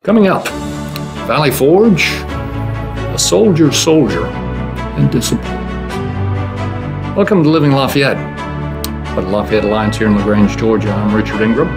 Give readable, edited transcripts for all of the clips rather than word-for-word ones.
Coming up, Valley Forge, a soldier's soldier, and discipline. Welcome to Living Lafayette. By the Lafayette Alliance here in LaGrange, Georgia. I'm Richard Ingram.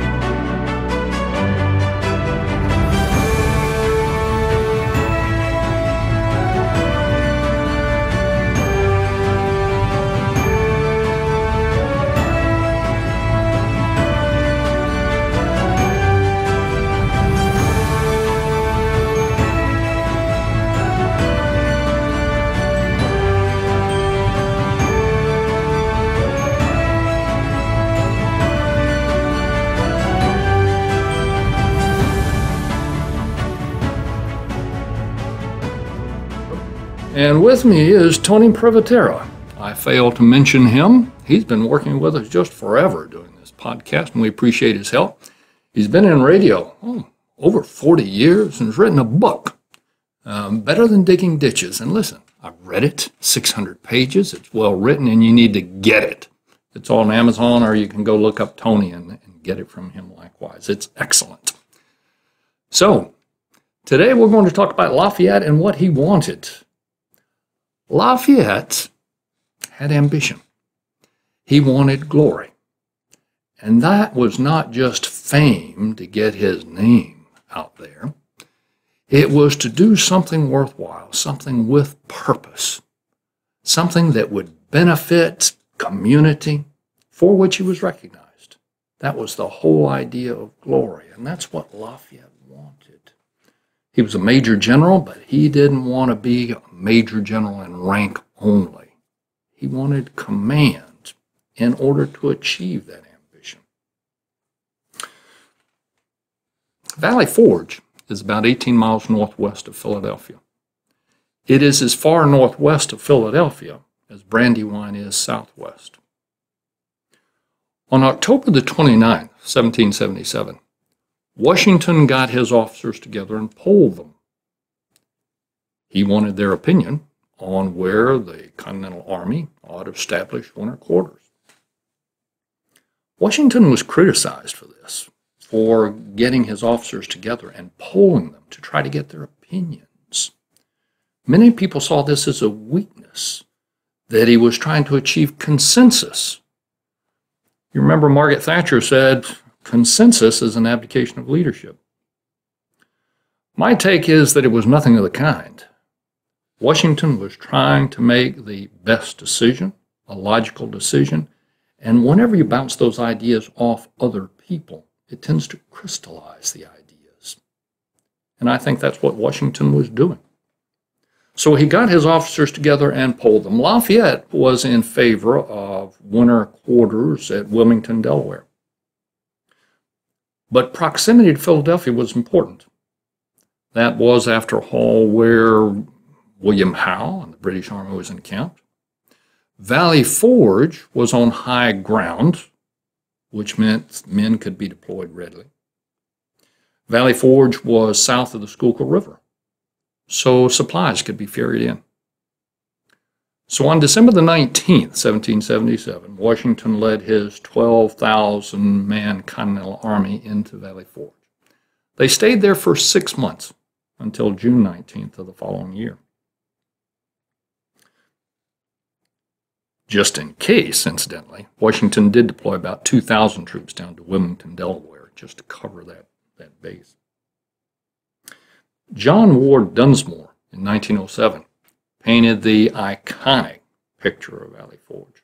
And with me is Tony Privatera. I failed to mention him. He's been working with us just forever doing this podcast, and we appreciate his help. He's been in radio over 40 years and has written a book, Better Than Digging Ditches. And listen, I've read it, 600 pages. It's well written, and you need to get it. It's on Amazon, or you can go look up Tony and get it from him likewise. It's excellent. So, today we're going to talk about Lafayette and what he wanted. Lafayette had ambition. He wanted glory. And that was not just fame to get his name out there. It was to do something worthwhile, something with purpose, something that would benefit community for which he was recognized. That was the whole idea of glory, and that's what Lafayette wanted. He was a major general, but he didn't want to be a major general in rank only. He wanted command in order to achieve that ambition. Valley Forge is about 18 miles northwest of Philadelphia. It is as far northwest of Philadelphia as Brandywine is southwest. On October the 29th, 1777, Washington got his officers together and polled them. He wanted their opinion on where the Continental Army ought to establish winter quarters. Washington was criticized for this, for getting his officers together and polling them to try to get their opinions. Many people saw this as a weakness, that he was trying to achieve consensus. You remember Margaret Thatcher said, "Consensus is an abdication of leadership." My take is that it was nothing of the kind. Washington was trying to make the best decision, a logical decision, and whenever you bounce those ideas off other people, it tends to crystallize the ideas. And I think that's what Washington was doing. So he got his officers together and polled them. Lafayette was in favor of winter quarters at Wilmington, Delaware. But proximity to Philadelphia was important. That was, after all, where William Howe and the British Army was encamped. Valley Forge was on high ground, which meant men could be deployed readily. Valley Forge was south of the Schuylkill River, so supplies could be ferried in. So on December the 19th, 1777, Washington led his 12,000-man Continental Army into Valley Forge. They stayed there for 6 months until June 19th of the following year. Just in case, incidentally, Washington did deploy about 2,000 troops down to Wilmington, Delaware, just to cover that base. John Ward Dunsmore, in 1907, painted the iconic picture of Valley Forge.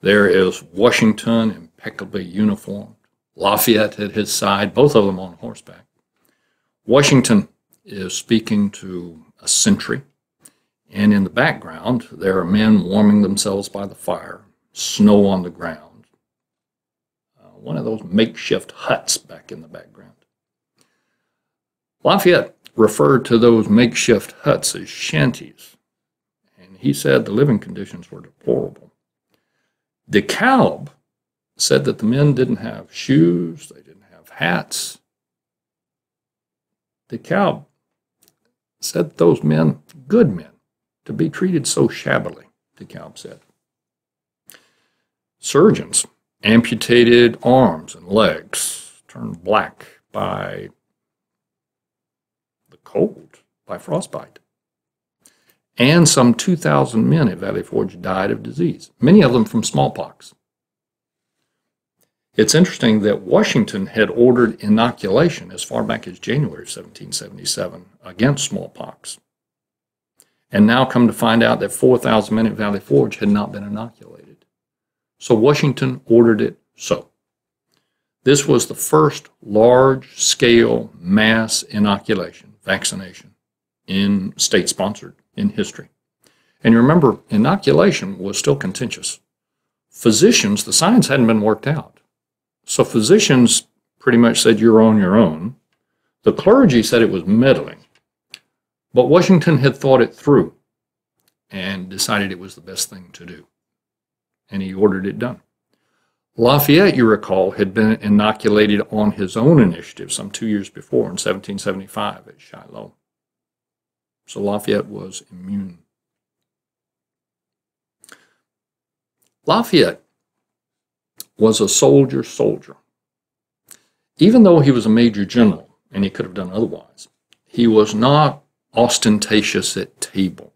There is Washington impeccably uniformed, Lafayette at his side, both of them on horseback. Washington is speaking to a sentry, and in the background there are men warming themselves by the fire, snow on the ground. One of those makeshift huts back in the background. Lafayette referred to those makeshift huts as shanties, and he said the living conditions were deplorable. DeKalb said that the men didn't have shoes, they didn't have hats. DeKalb said those men, good men, to be treated so shabbily, DeKalb said. Surgeons amputated arms and legs, turned black by cold by frostbite. And some 2,000 men at Valley Forge died of disease, many of them from smallpox. It's interesting that Washington had ordered inoculation as far back as January of 1777 against smallpox. And now come to find out that 4,000 men at Valley Forge had not been inoculated. So Washington ordered it so. This was the first large-scale mass inoculation, vaccination, in state-sponsored in history. And you remember, inoculation was still contentious. Physicians, the science hadn't been worked out. So physicians pretty much said, you're on your own. The clergy said it was meddling. But Washington had thought it through and decided it was the best thing to do. And he ordered it done. Lafayette, you recall, had been inoculated on his own initiative some 2 years before in 1775 at Shiloh. So Lafayette was immune. Lafayette was a soldier. Even though he was a major general, and he could have done otherwise, he was not ostentatious at table.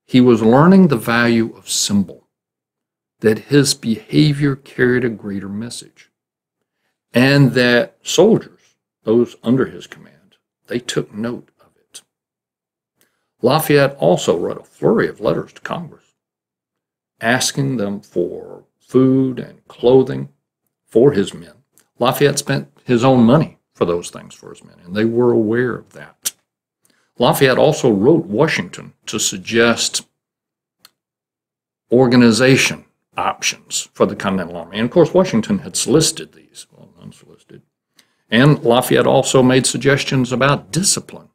He was learning the value of symbol, that his behavior carried a greater message, and that soldiers, those under his command, they took note of it. Lafayette also wrote a flurry of letters to Congress, asking them for food and clothing for his men. Lafayette spent his own money for those things for his men, and they were aware of that. Lafayette also wrote Washington to suggest organization options for the Continental Army. And of course, Washington had solicited these, well, unsolicited. And Lafayette also made suggestions about discipline.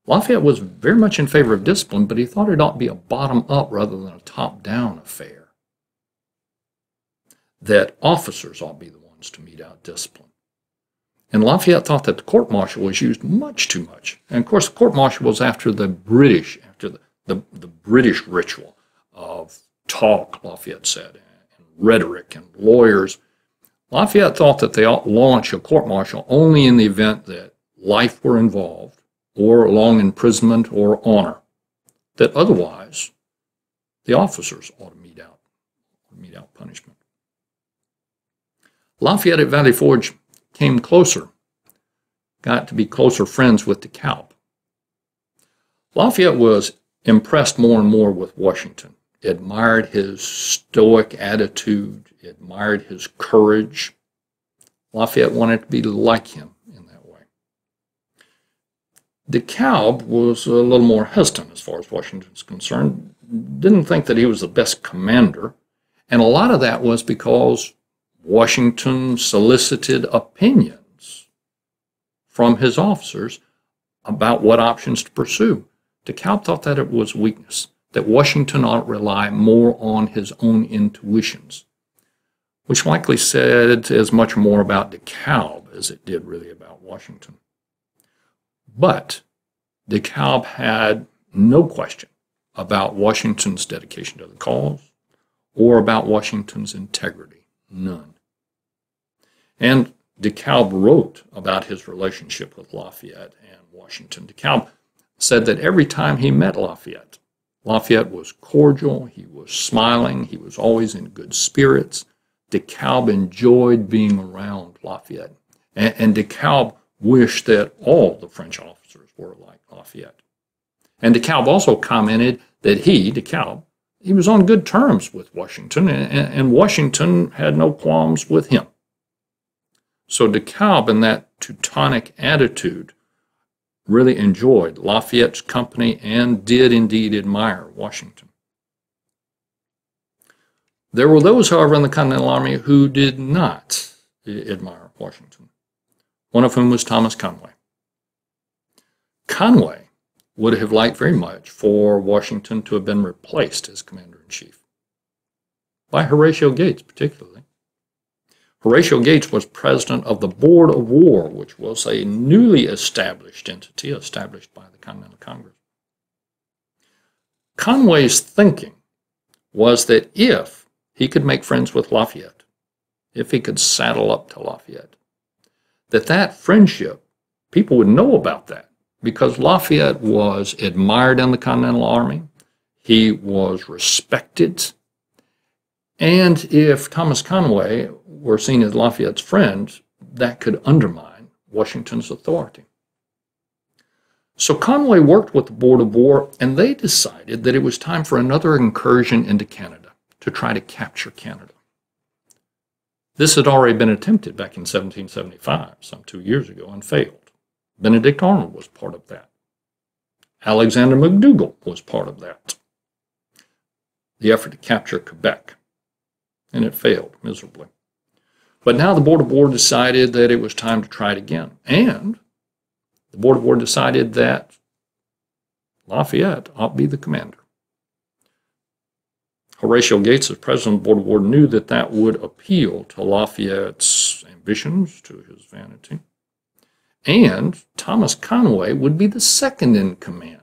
Lafayette was very much in favor of discipline, but he thought it ought to be a bottom-up rather than a top-down affair. That officers ought to be the ones to mete out discipline. And Lafayette thought that the court-martial was used much too much. And of course, the court-martial was after the British, after the British ritual of talk, Lafayette said, and rhetoric and lawyers. Lafayette thought that they ought to launch a court-martial only in the event that life were involved, or long imprisonment or honor, that otherwise the officers ought to mete out punishment. Lafayette at Valley Forge came closer, got to be closer friends with DeKalb. Lafayette was impressed more and more with Washington, admired his stoic attitude, admired his courage. Lafayette wanted to be like him in that way. DeKalb was a little more hesitant as far as Washington's concerned, didn't think that he was the best commander, and a lot of that was because Washington solicited opinions from his officers about what options to pursue. DeKalb thought that it was weakness, that Washington ought to rely more on his own intuitions, which likely said as much more about DeKalb as it did really about Washington. But DeKalb had no question about Washington's dedication to the cause or about Washington's integrity. None. And DeKalb wrote about his relationship with Lafayette and Washington. DeKalb said that every time he met Lafayette, Lafayette was cordial, he was smiling, he was always in good spirits. DeKalb enjoyed being around Lafayette. And DeKalb wished that all the French officers were like Lafayette. And DeKalb also commented that DeKalb, he was on good terms with Washington, and Washington had no qualms with him. So DeKalb, in that Teutonic attitude, really enjoyed Lafayette's company and did indeed admire Washington. There were those, however, in the Continental Army who did not admire Washington, one of whom was Thomas Conway. Conway would have liked very much for Washington to have been replaced as commander-in-chief, by Horatio Gates particularly. Horatio Gates was president of the Board of War, which was a newly established entity established by the Continental Congress. Conway's thinking was that if he could make friends with Lafayette, if he could saddle up to Lafayette, that friendship, people would know about that, because Lafayette was admired in the Continental Army. He was respected. And if Thomas Conway were seen as Lafayette's friend, that could undermine Washington's authority. So Conway worked with the Board of War, and they decided that it was time for another incursion into Canada to try to capture Canada. This had already been attempted back in 1775, some 2 years ago, and failed. Benedict Arnold was part of that. Alexander McDougall was part of that. The effort to capture Quebec, and it failed miserably. But now the Board of War decided that it was time to try it again, and the Board of War decided that Lafayette ought to be the commander. Horatio Gates, as president of the Board of War, knew that that would appeal to Lafayette's ambitions, to his vanity, and Thomas Conway would be the second in command.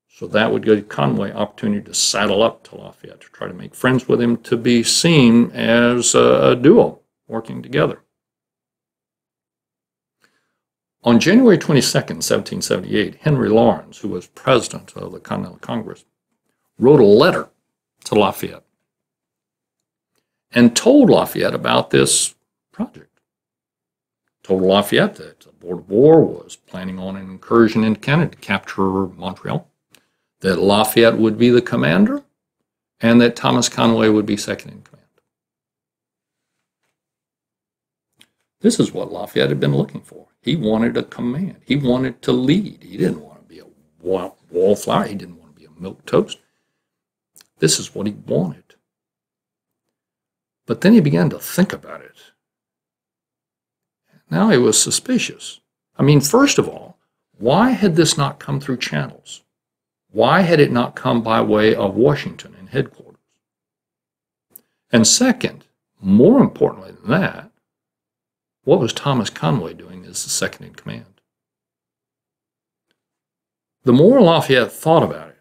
So that would give Conway opportunity to saddle up to Lafayette, to try to make friends with him, to be seen as a duo working together. On January 22nd, 1778, Henry Lawrence, who was president of the Continental Congress, wrote a letter to Lafayette and told Lafayette about this project. Told Lafayette that the Board of War was planning on an incursion into Canada to capture Montreal, that Lafayette would be the commander, and that Thomas Conway would be second in command. This is what Lafayette had been looking for. He wanted a command. He wanted to lead. He didn't want to be a wallflower. He didn't want to be a milquetoast. This is what he wanted. But then he began to think about it. Now he was suspicious. I mean, first of all, why had this not come through channels? Why had it not come by way of Washington and headquarters? And second, more importantly than that, what was Thomas Conway doing as the second in command? The more Lafayette thought about it,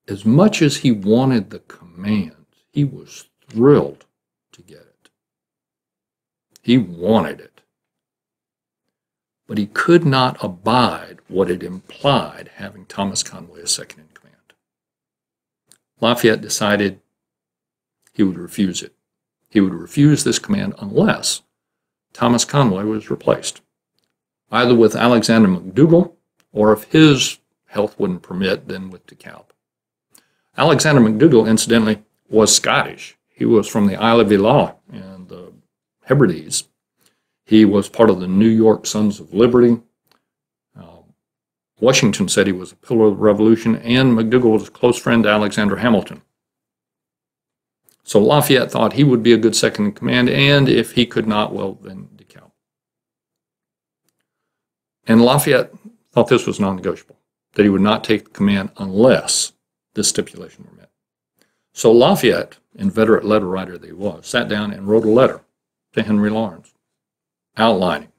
as much as he wanted the command, he was thrilled to get it. He wanted it. But he could not abide what it implied having Thomas Conway as second in command. Lafayette decided he would refuse it. He would refuse this command unless Thomas Conway was replaced, either with Alexander McDougall, or if his health wouldn't permit, then with DeKalb. Alexander McDougall, incidentally, was Scottish. He was from the Isle of Islay and the Hebrides. He was part of the New York Sons of Liberty. Washington said he was a pillar of the Revolution, and McDougall was a close friend to Alexander Hamilton. So Lafayette thought he would be a good second in command, and if he could not, well, then DeKalb. And Lafayette thought this was non-negotiable, that he would not take the command unless this stipulation were met. So Lafayette, inveterate letter writer that he was, sat down and wrote a letter to Henry Lawrence, outlining.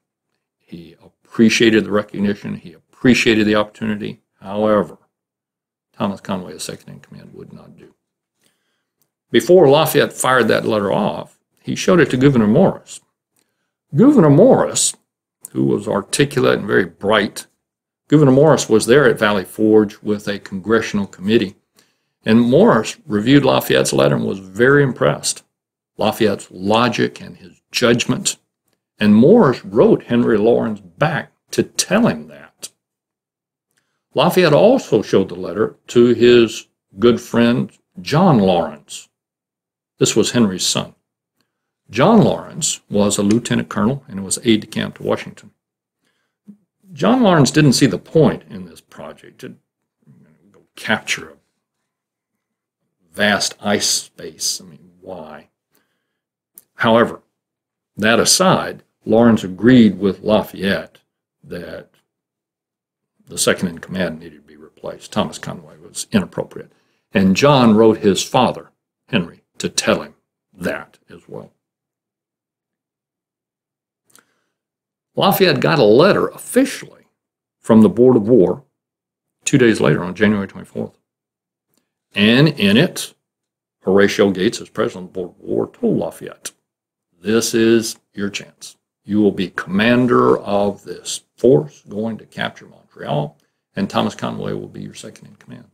He appreciated the recognition, he appreciated the opportunity. However, Thomas Conway, as second in command, would not do. Before Lafayette fired that letter off, he showed it to Gouverneur Morris. Gouverneur Morris, who was articulate and very bright, Gouverneur Morris was there at Valley Forge with a congressional committee, and Morris reviewed Lafayette's letter and was very impressed. Lafayette's logic and his judgment, and Morris wrote Henry Lawrence back to tell him that. Lafayette also showed the letter to his good friend John Lawrence. This was Henry's son. John Lawrence was a lieutenant colonel and was aide-de-camp to Washington. John Lawrence didn't see the point in this project to go capture a vast ice space. I mean, why? However, that aside, Lawrence agreed with Lafayette that the second in command needed to be replaced. Thomas Conway was inappropriate. And John wrote his father, Henry, to tell him that as well. Lafayette got a letter officially from the Board of War 2 days later on January 24th. And in it, Horatio Gates, as president of the Board of War, told Lafayette, this is your chance. You will be commander of this force going to capture Montreal, and Thomas Conway will be your second in command.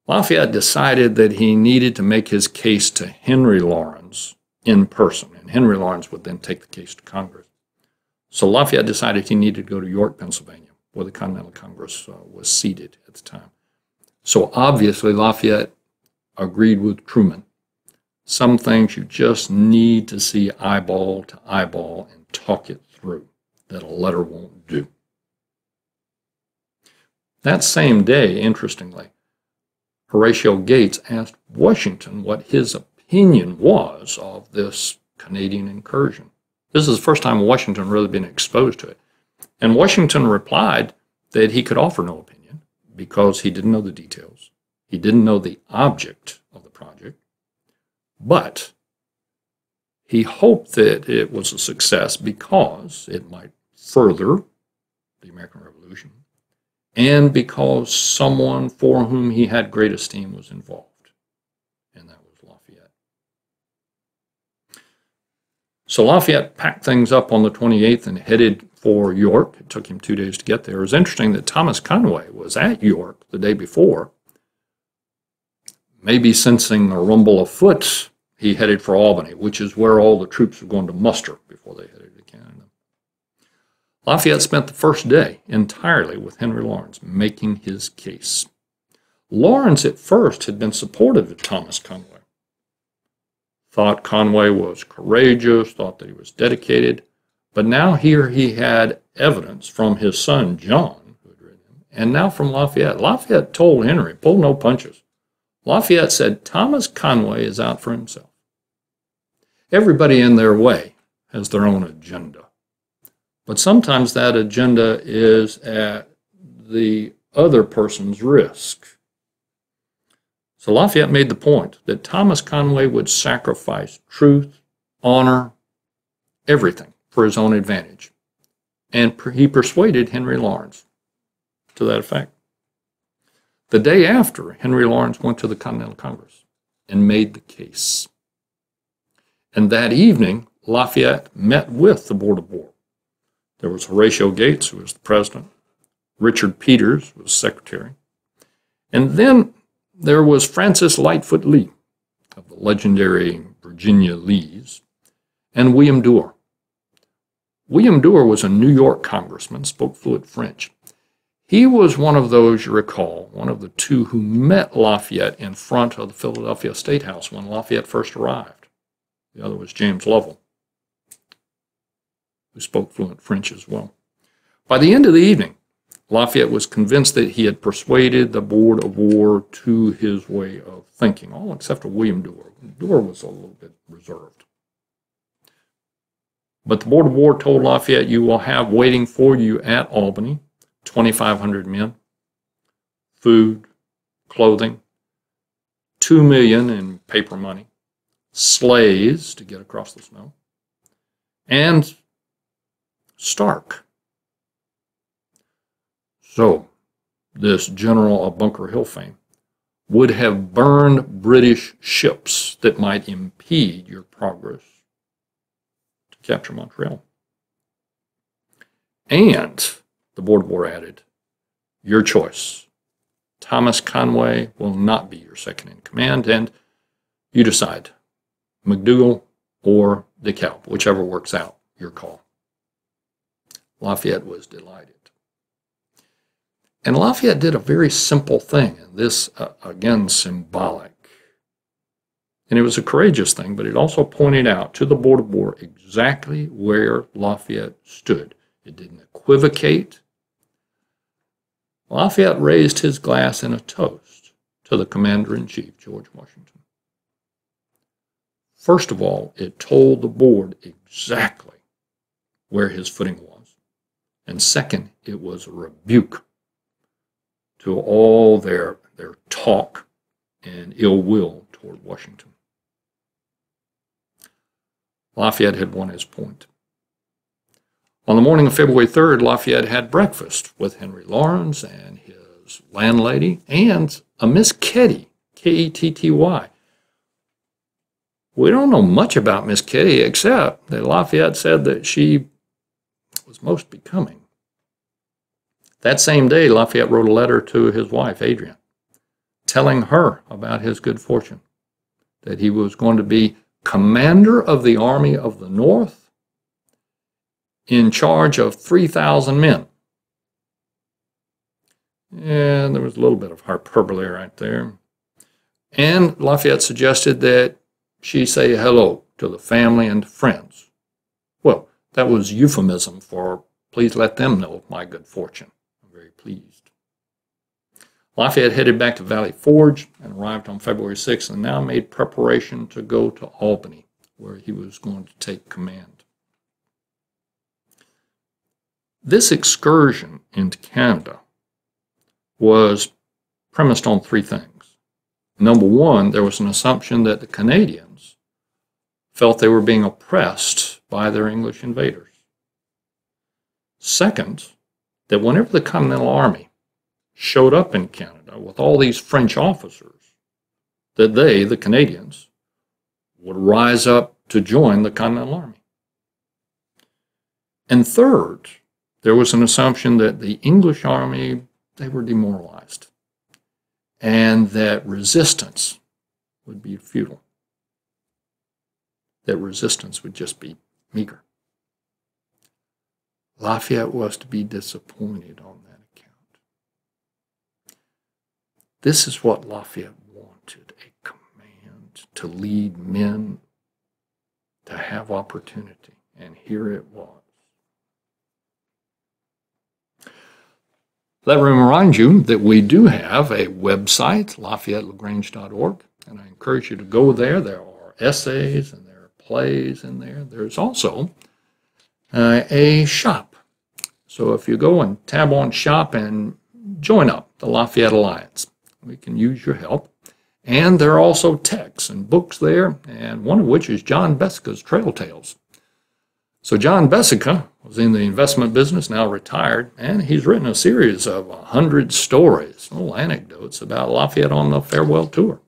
Lafayette decided that he needed to make his case to Henry Lawrence in person, and Henry Lawrence would then take the case to Congress. So Lafayette decided he needed to go to York, Pennsylvania, where the Continental Congress was seated at the time. So obviously Lafayette agreed with Truman. Some things you just need to see eyeball to eyeball and talk it through, that a letter won't do. That same day, interestingly, Horatio Gates asked Washington what his opinion was of this Canadian incursion. This is the first time Washington really been exposed to it. And Washington replied that he could offer no opinion because he didn't know the details. He didn't know the object of the project. But he hoped that it was a success because it might further the American Revolution and because someone for whom he had great esteem was involved, and that was Lafayette. So Lafayette packed things up on the 28th and headed for York. It took him 2 days to get there. It was interesting that Thomas Conway was at York the day before. Maybe sensing a rumble afoot, he headed for Albany, which is where all the troops were going to muster before they headed to Canada. Lafayette spent the first day entirely with Henry Lawrence, making his case. Lawrence at first had been supportive of Thomas Conway, thought Conway was courageous, thought that he was dedicated, but now here he had evidence from his son John, who had written him, and now from Lafayette. Lafayette told Henry, pull no punches. Lafayette said, Thomas Conway is out for himself. Everybody in their way has their own agenda. But sometimes that agenda is at the other person's risk. So Lafayette made the point that Thomas Conway would sacrifice truth, honor, everything for his own advantage. And he persuaded Henry Lawrence to that effect. The day after, Henry Lawrence went to the Continental Congress and made the case. And that evening, Lafayette met with the Board of War. There was Horatio Gates, who was the president. Richard Peters was secretary. And then there was Francis Lightfoot Lee, of the legendary Virginia Lees, and William Duer. William Duer was a New York congressman, spoke fluent French. He was one of those, you recall, one of the two who met Lafayette in front of the Philadelphia State House when Lafayette first arrived. The other was James Lovell, who spoke fluent French as well. By the end of the evening, Lafayette was convinced that he had persuaded the Board of War to his way of thinking, all except for William Duer. Duer was a little bit reserved. But the Board of War told Lafayette, you will have waiting for you at Albany 2,500 men, food, clothing, $2 million in paper money, sleighs to get across the snow, and Stark. So, this general of Bunker Hill fame would have burned British ships that might impede your progress to capture Montreal. And the Board of War added, your choice. Thomas Conway will not be your second in command, and you decide, McDougall or DeKalb, whichever works out, your call. Lafayette was delighted. And Lafayette did a very simple thing, and this, again, symbolic. And it was a courageous thing, but it also pointed out to the Board of War exactly where Lafayette stood. It didn't equivocate. Lafayette raised his glass in a toast to the Commander-in-Chief, George Washington. First of all, it told the board exactly where his footing was. And second, it was a rebuke to all their talk and ill will toward Washington. Lafayette had won his point. On the morning of February 3rd, Lafayette had breakfast with Henry Lawrence and his landlady and a Miss Ketty, Ketty. We don't know much about Miss Ketty except that Lafayette said that she was most becoming. That same day, Lafayette wrote a letter to his wife, Adrienne, telling her about his good fortune, that he was going to be commander of the Army of the North in charge of 3,000 men. And there was a little bit of hyperbole right there. And Lafayette suggested that she say hello to the family and friends. Well, that was euphemism for please let them know of my good fortune. I'm very pleased. Lafayette headed back to Valley Forge and arrived on February 6th and now made preparation to go to Albany, where he was going to take command. This excursion into Canada was premised on three things. Number one, there was an assumption that the Canadians felt they were being oppressed by their English invaders. Second, that whenever the Continental Army showed up in Canada with all these French officers, that they, the Canadians, would rise up to join the Continental Army. And third, there was an assumption that the English army, they were demoralized, and that resistance would be futile, that resistance would just be meager. Lafayette was to be disappointed on that account. This is what Lafayette wanted, a command to lead men, to have opportunity, and here it was. Let me remind you that we do have a website, LafayetteLagrange.org, and I encourage you to go there. There are essays and there are plays in there. There's also a shop. So if you go and tab on shop and join up the Lafayette Alliance, we can use your help. And there are also texts and books there, and one of which is John Bessica's Trail Tales. So John Bessica was in the investment business, now retired, and he's written a series of 100 stories, little anecdotes about Lafayette on the farewell tour.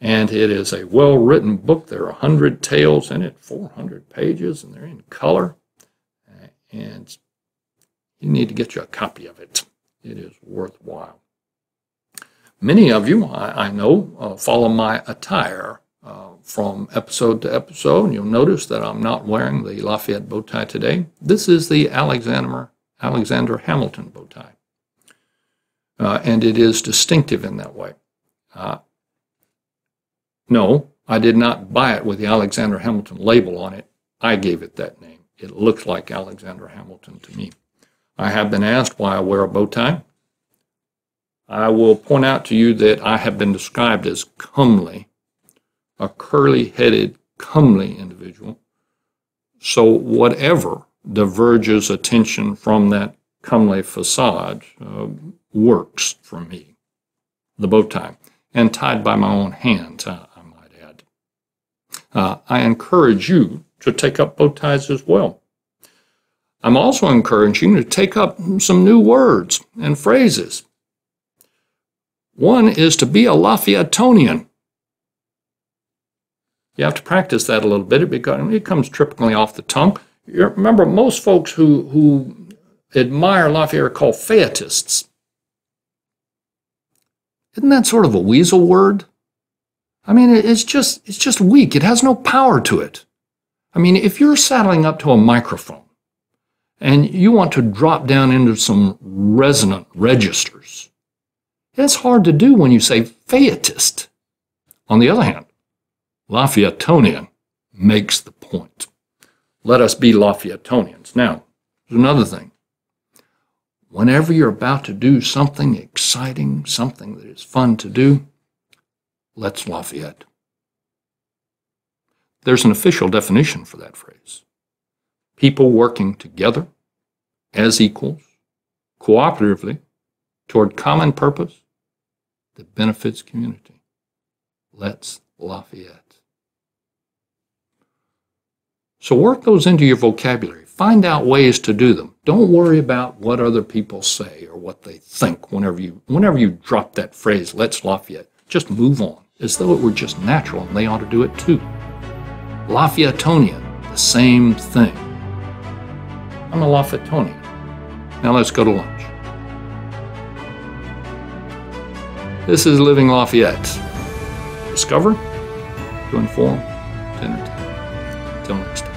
And it is a well-written book. There are 100 tales in it, 400 pages, and they're in color. And you need to get you a copy of it. It is worthwhile. Many of you, I know, follow my attire from episode to episode, and you'll notice that I'm not wearing the Lafayette bow tie today. This is the Alexander Hamilton bow tie, and it is distinctive in that way. No, I did not buy it with the Alexander Hamilton label on it. I gave it that name. It looks like Alexander Hamilton to me. I have been asked why I wear a bow tie. I will point out to you that I have been described as comely, a curly-headed, comely individual. So whatever diverges attention from that comely facade works for me. The bow tie, and tied by my own hands, I might add. I encourage you to take up bow ties as well. I'm also encouraging you to take up some new words and phrases. One is to be a Lafayetteonian. You have to practice that a little bit because it comes typically off the tongue. You remember, most folks who admire Lafayette are called Fayetteists. Isn't that sort of a weasel word? I mean, it's just weak. It has no power to it. I mean, if you're saddling up to a microphone and you want to drop down into some resonant registers, it's hard to do when you say Fayettist. On the other hand, Lafayetteonian makes the point. Let us be Lafayetteonians. Now, there's another thing. Whenever you're about to do something exciting, something that is fun to do, let's Lafayette. There's an official definition for that phrase. People working together as equals, cooperatively, toward common purpose that benefits community. Let's Lafayette. So work those into your vocabulary. Find out ways to do them. Don't worry about what other people say or what they think whenever you drop that phrase, let's Lafayette. Just move on, as though it were just natural and they ought to do it too. Lafayetteonian, the same thing. I'm a Lafayettonian. Now let's go to lunch. This is Living Lafayette. Discover, to inform, to entertain. Until next time.